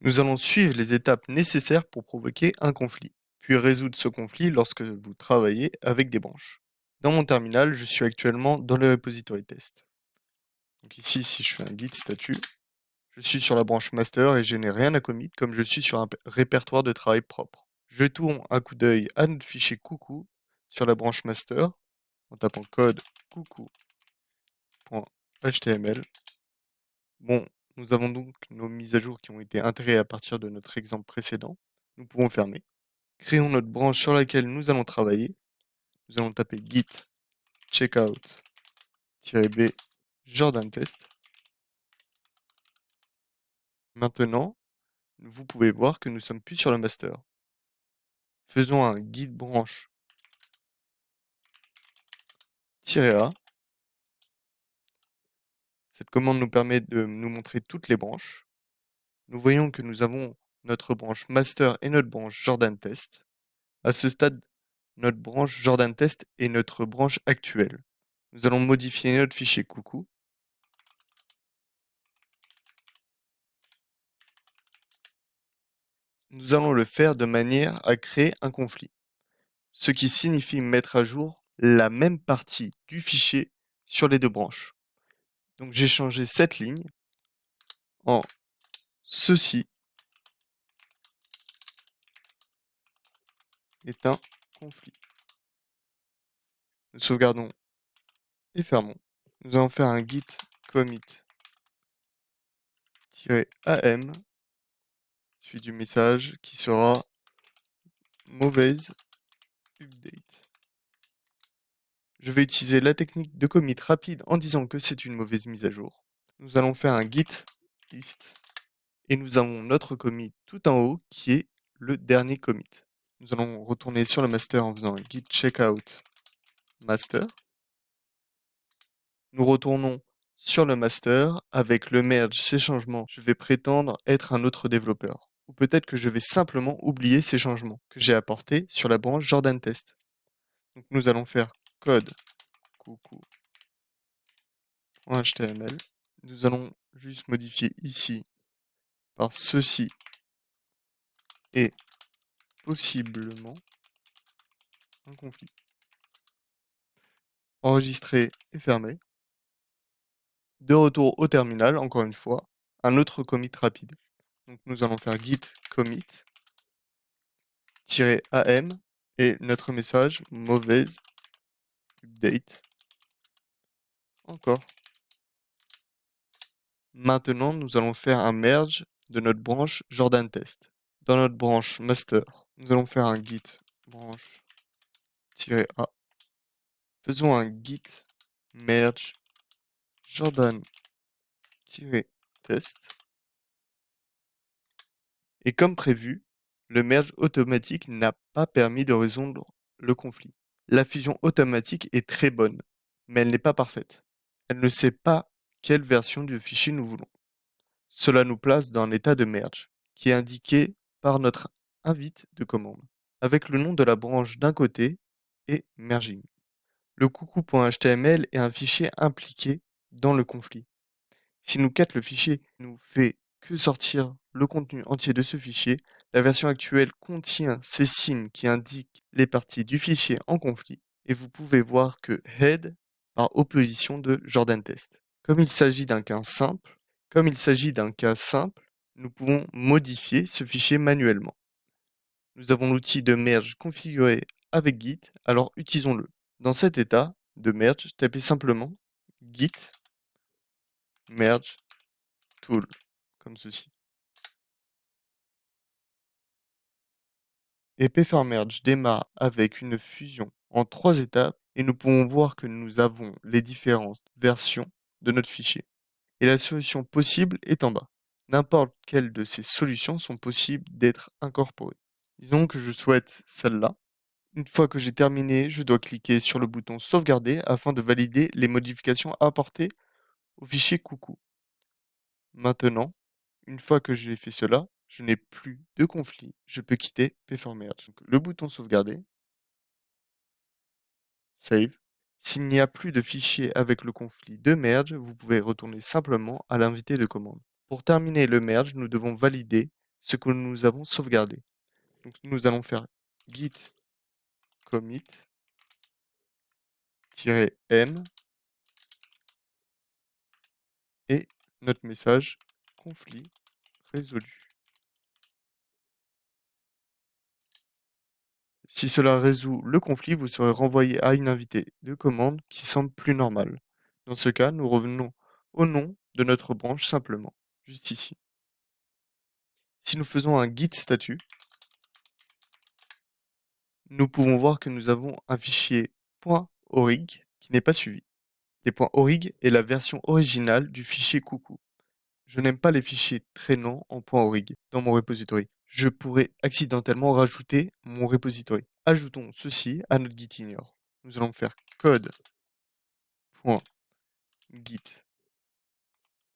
Nous allons suivre les étapes nécessaires pour provoquer un conflit, puis résoudre ce conflit lorsque vous travaillez avec des branches. Dans mon terminal, je suis actuellement dans le repository test. Donc ici, si je fais un git statut, je suis sur la branche master et je n'ai rien à commit comme je suis sur un répertoire de travail propre. Je tourne un coup d'œil à notre fichier coucou sur la branche master en tapant code coucou.html. Bon, nous avons donc nos mises à jour qui ont été intégrées à partir de notre exemple précédent. Nous pouvons fermer. Créons notre branche sur laquelle nous allons travailler. Nous allons taper git checkout-b Jordan test. Maintenant, vous pouvez voir que nous sommes plus sur le master. Faisons un git branche-a. Cette commande nous permet de nous montrer toutes les branches. Nous voyons que nous avons notre branche master et notre branche Jordan test. À ce stade, notre branche Jordan test est notre branche actuelle. Nous allons modifier notre fichier coucou. Nous allons le faire de manière à créer un conflit, ce qui signifie mettre à jour la même partie du fichier sur les deux branches. Donc j'ai changé cette ligne en ceci est un conflit. Nous sauvegardons et fermons. Nous allons faire un git commit-am suivi du message qui sera mauvaise update. Je vais utiliser la technique de commit rapide en disant que c'est une mauvaise mise à jour. Nous allons faire un git list et nous avons notre commit tout en haut qui est le dernier commit. Nous allons retourner sur le master en faisant un git checkout master. Nous retournons sur le master avec le merge, ces changements. Je vais prétendre être un autre développeur. Ou peut-être que je vais simplement oublier ces changements que j'ai apportés sur la branche Jordan Test. Donc nous allons faire code coucou.html. Nous allons juste modifier ici par ceci et possiblement un conflit. Enregistrer et fermer. De retour au terminal, encore une fois, un autre commit rapide. Donc nous allons faire git commit-am et notre message mauvaise update. Encore. Maintenant, nous allons faire un merge de notre branche Jordan Test. Dans notre branche master, nous allons faire un git branche-a. Faisons un git merge Jordan-test. Et comme prévu, le merge automatique n'a pas permis de résoudre le conflit. La fusion automatique est très bonne, mais elle n'est pas parfaite. Elle ne sait pas quelle version du fichier nous voulons. Cela nous place dans l'état de merge, qui est indiqué par notre invite de commande, avec le nom de la branche d'un côté et merging. Le coucou.html est un fichier impliqué dans le conflit. Si nous cut le fichier, nous fait que sortir le contenu entier de ce fichier. La version actuelle contient ces signes qui indiquent les parties du fichier en conflit et vous pouvez voir que head par opposition de Jordan test. Comme il s'agit d'un cas simple, nous pouvons modifier ce fichier manuellement. Nous avons l'outil de merge configuré avec Git, alors utilisons-le. Dans cet état de merge, tapez simplement git merge tool, comme ceci. Et pfrmerge démarre avec une fusion en 3 étapes et nous pouvons voir que nous avons les différentes versions de notre fichier. Et la solution possible est en bas. N'importe quelle de ces solutions sont possibles d'être incorporées. Disons que je souhaite celle-là. Une fois que j'ai terminé, je dois cliquer sur le bouton sauvegarder afin de valider les modifications apportées au fichier coucou. Maintenant, une fois que j'ai fait cela, je n'ai plus de conflit. Je peux quitter pfrmerge. Donc, le bouton sauvegarder, save. S'il n'y a plus de fichier avec le conflit de merge, vous pouvez retourner simplement à l'invité de commande. Pour terminer le merge, nous devons valider ce que nous avons sauvegardé. Donc nous allons faire git commit-m et notre message conflit résolu. Si cela résout le conflit, vous serez renvoyé à une invitée de commande qui semble plus normale. Dans ce cas, nous revenons au nom de notre branche simplement, juste ici. Si nous faisons un git statut, nous pouvons voir que nous avons un fichier .orig qui n'est pas suivi. Les .orig est la version originale du fichier coucou. Je n'aime pas les fichiers traînants en .orig dans mon repository. Je pourrais accidentellement rajouter mon repository. Ajoutons ceci à notre git ignore. Nous allons faire code.git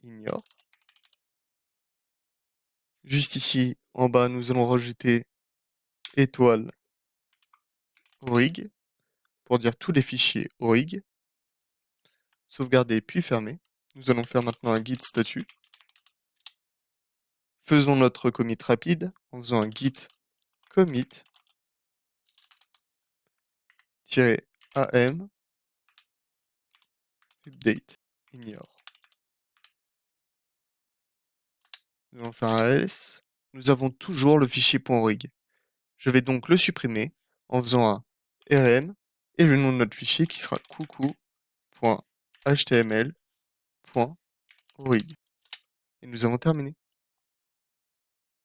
ignore. Juste ici, en bas, nous allons rajouter étoile orig pour dire tous les fichiers orig. Sauvegarder puis fermer. Nous allons faire maintenant un git statut. Faisons notre commit rapide en faisant un git commit-am update ignore. Nous allons faire un else. Nous avons toujours le fichier .orig. Je vais donc le supprimer en faisant un rm et le nom de notre fichier qui sera coucou.html.orig. Et nous avons terminé.